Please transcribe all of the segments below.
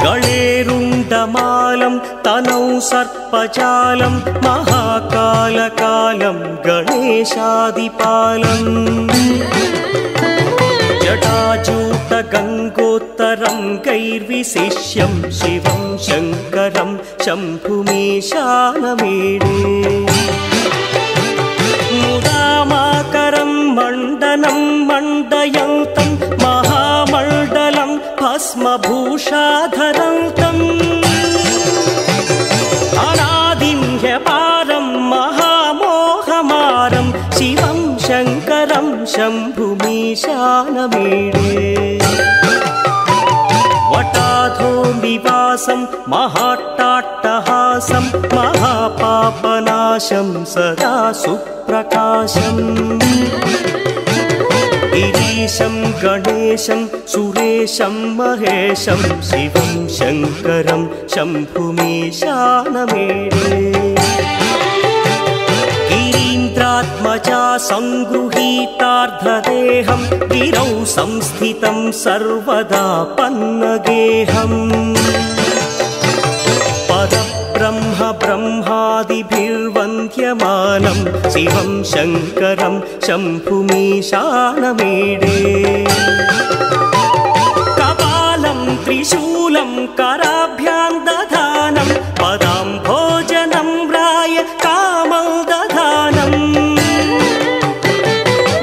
गणेरुण्डमालं तनौ सर्पजालं महाकालकालं गणेशादिपालम् जटाजूटगङ्गोत्तरं गैर्विशिष्यं शिवं शङ्करं शम्भुमीशानमीडे मुदामाकरं मण्डनं मण्डयन्तं महामण्डलं भस्मभूषाधरन्तम् अनादिं ह्यपारं महामोहमारं शिवं शङ्करं शम्भुमीशानमीडे वटाधो निवासं महाट्टाट्टहासं महापापनाशं सदा सुप्रकाशम् गिरीशं गणेशं सुरेशं महेशं शिवं शङ्करं शम्भुमीशानमीडे गिरीन्द्रात्मजा संगृहीतार्धदेहं गिरौ संस्थितं सर्वदा पन्नगेहम् परब्रह्म ब्रह्मादिभिर्वन्द्यमानं शिवं शङ्करं शम्भुमीशानमीडे कपालं त्रिशूलं कराभ्यां दधानं पदाम्भोजनं राय कामं दधानम्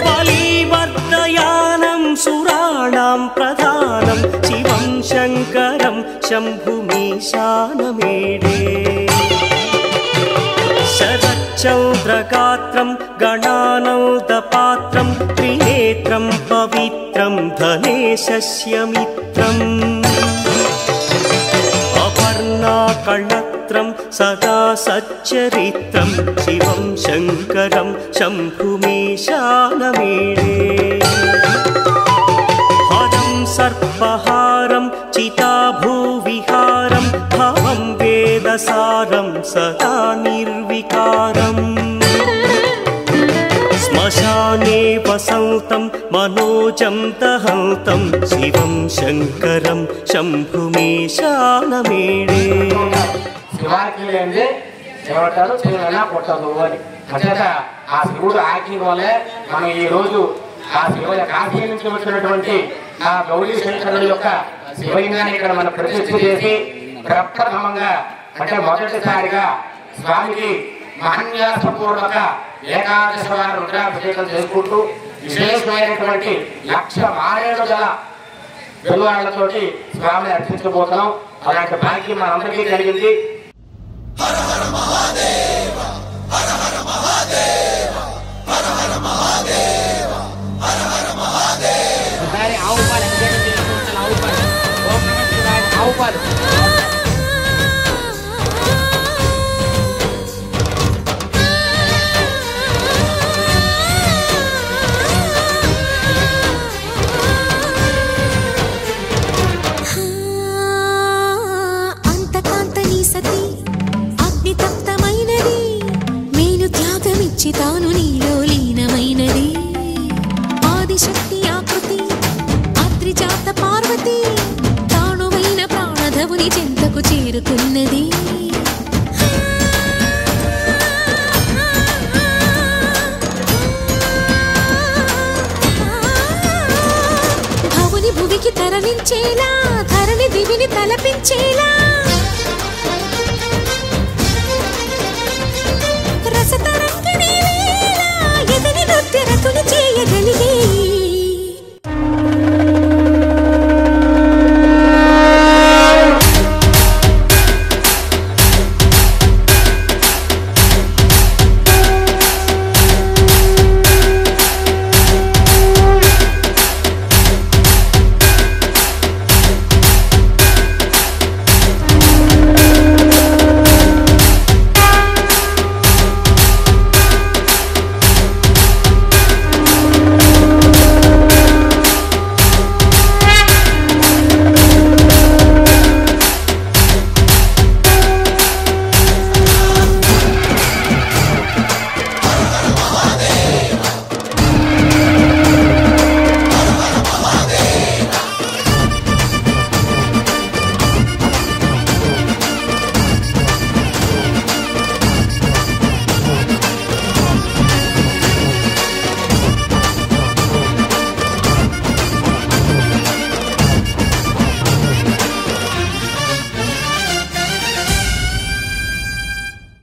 बलिवर्धयानं सुराणां प्रधानं शिवं शङ्करं शम्भुमीशानमीडे शरच्चन्द्रगात्रं गणानन्दपात्रं त्रिनेत्रं पवित्रं धनेशस्य मित्रम् अपर्णाकळत्रं सदा सच्चरित्रं शिवं शङ्करं शम्भुमीशानमीडे हरं सर्पहारं चिताभूविहारं भवं वेदसारं सदा निर्विकारम् श्मशाने वसन्तं मनोजं दहन्तं शिवं शङ्करं शम्भुमीशानमीडे శివానికి లేనిది ఏమంటారు శివుడైనా పుట్టదు అని అంచేత ఆ శివుడు ఆజ్ఞ వల్లే మనం ఈ రోజు ఆ శివ కాశీ నుంచి వచ్చినటువంటి ఆ గౌరీ శంకరుల యొక్క శివలింగాన్ని ఇక్కడ మనం ప్రతిష్ఠ చేసి ప్రప్రథమంగా అంటే మొదటిసారిగా స్వామికి మహన్యాసపూర్వక ఏకాదశ వార రుద్రాభిషేకం చేసుకుంటూ విశేషమైనటువంటి 1,00,000 మారేడు గల వెలువాళ్లతోటి స్వామిని అర్పించబోతున్నాం. అలాంటి భాగ్యం మనందరికీ కలిగింది. హర హర మహాదేవ హర హర మహాదేవ హర హర మహాదేవ హర హర మహాదేవ. ఒకసారి ఆవు పాలు అభిషేకం చేసుకుంటాను. ఆవు పాలు ఓం నమః శివాయ. ఆవు పాలు తాను నీలో లీనమైనది ఆదిశక్తి ఆకృతి అత్రిజాత పార్వతి తానువైన ప్రాణధవుని చెంతకు చేరుకున్నది. భవుని భువికి తరలించేలా ధరణి దివిని తలపించేలా